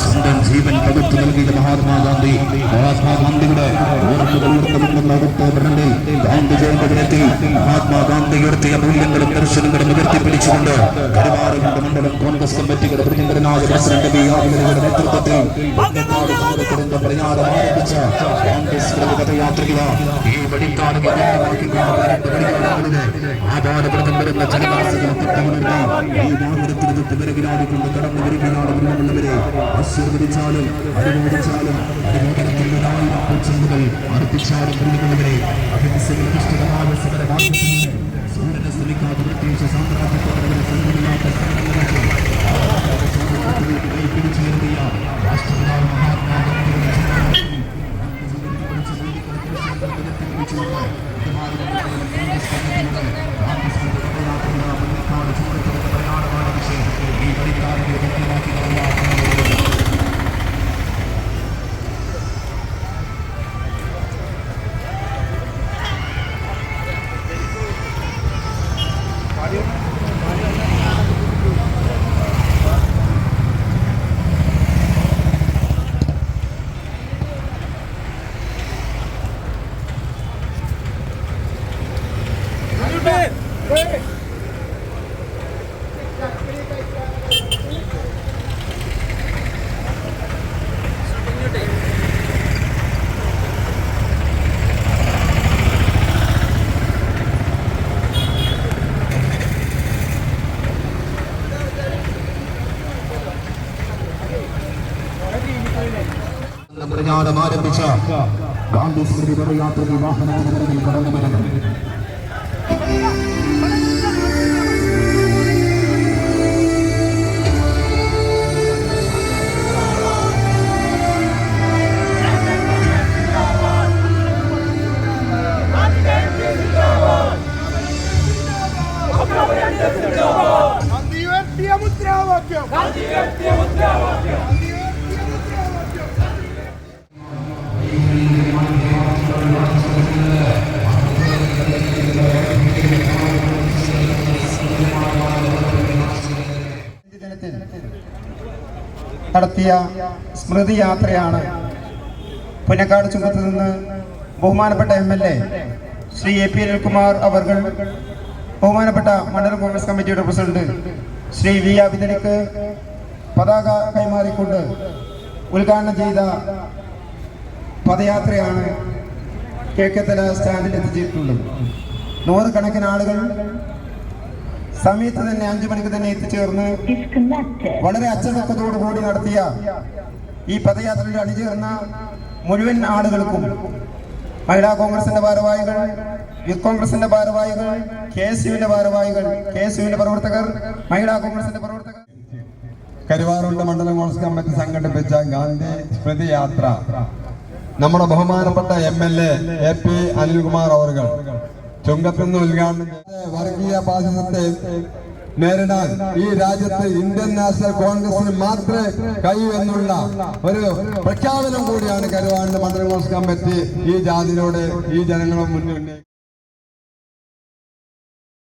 സ്വന്തം ജീവൻ പകുത്തു നൽകിയ മഹാത്മാഗാന്ധിയുടെ ഒക്ടോബർ 2 ഗാന്ധി ജയന്തി ദിനത്തിൽ മഹാത്മാഗാന്ധി ഉയർത്തിയ മൂല്യങ്ങളും ദർശനങ്ങളും ഉയർത്തിപ്പിടിച്ചുകൊണ്ട് കരുവാരകുണ്ട് മണ്ഡലം കോൺഗ്രസ് കമ്മിറ്റിയുടെ പ്രിയങ്കരനായ പ്രസിഡന്റ് ബി ആദിയുടെ നേതൃത്വത്തിൽ പ്രയാണം ആരംഭിച്ച കോൺഗ്രസ് പദയാത്രിക ഈ വെടിത്താട് ആപാദപ്രദം വരുന്ന ജനവാസികളെ തൊട്ടുണർന്ന് ഈ വാഹനത്തിന് പിറകിലാടിക്കൊണ്ട് കടന്നു വരികയാണുള്ളവരെ ആശീർവദിച്ചാലും അനുമോദിച്ചാലും അനുമോദനത്തിന്റെ 1000 പൂച്ചെണ്ടുകൾ അർപ്പിച്ചാലും പ്രിയമുള്ളവരെ അഭിനന്ദനമായ സൂര്യനെ ശ്രമിക്കാതെ പ്രത്യേകിച്ച് സാമ്രാജ്യത്തോടെ സംഘമില്ലാത്ത പിടിച്ചുയർത്തിയ രാഷ്ട്രപിതാവ് മഹാത്മാഗാന്ധിയുടെ പ്രയാണം ആരംഭിച്ച ഗാന്ധി സ്മൃതി പദയാത്ര വാഹനത്തിൽ കടന്നു വരുന്നു. നടത്തിയ സ്മൃതി യാത്രയാണ് പുന്നക്കാട് ചുങ്കത്ത് നിന്ന് ബഹുമാനപ്പെട്ട MLA ശ്രീ AP അനിൽകുമാർ അവർ, ബഹുമാനപ്പെട്ട മണ്ഡലം കോൺഗ്രസ് കമ്മിറ്റിയുടെ പ്രസിഡന്റ് ശ്രീ V ആബിദിനിക്ക് പതാക കൈമാറിക്കൊണ്ട് ഉദ്ഘാടനം ചെയ്ത പദയാത്രയാണ് കേക്കത്തല സ്റ്റാൻഡിൽ എത്തിച്ചിട്ടുള്ളത്. 100 കണക്കിന് ആളുകൾ സമയത്ത് തന്നെ 5 മണിക്ക് തന്നെ എത്തിച്ചേർന്ന് വളരെ അച്ചടക്കത്തോടുകൂടി നടത്തിയ ഈ പദയാത്രയിൽ അണിചേർന്ന മുഴുവൻ ആളുകൾക്കും മഹിളാ കോൺഗ്രസിന്റെ ഭാരവാഹികൾ, യൂത്ത് കോൺഗ്രസിന്റെ ഭാരവാഹികൾ, KSUവിന്റെ ഭാരവാഹികൾ, KSUവിന്റെ പ്രവർത്തകർ, മഹിളാ കോൺഗ്രസിന്റെ പ്രവർത്തകർ, കരുവാറുണ്ട് മണ്ഡലം കോൺഗ്രസ് കമ്മിറ്റി സംഘടിപ്പിച്ച ഗാന്ധി സ്മൃതി യാത്ര നമ്മുടെ ബഹുമാനപ്പെട്ട MLA AP അനിൽകുമാർ അവർ ചുങ്കത്തുനിന്ന് ഉദ്ഘാടനം വർഗീയ ഫാസിസത്തെ നേരിടാൻ ഈ രാജ്യത്ത് ഇന്ത്യൻ നാഷണൽ കോൺഗ്രസിന് മാത്രമേ കഴിയൂ എന്നുള്ള ഒരു പ്രഖ്യാപനം കൂടിയാണ് കരുവാറുണ്ട് മണ്ഡലം കോൺഗ്രസ് കമ്മിറ്റി ഈ ജാതിയോട് ഈ ജനങ്ങളുടെ മുന്നിൽ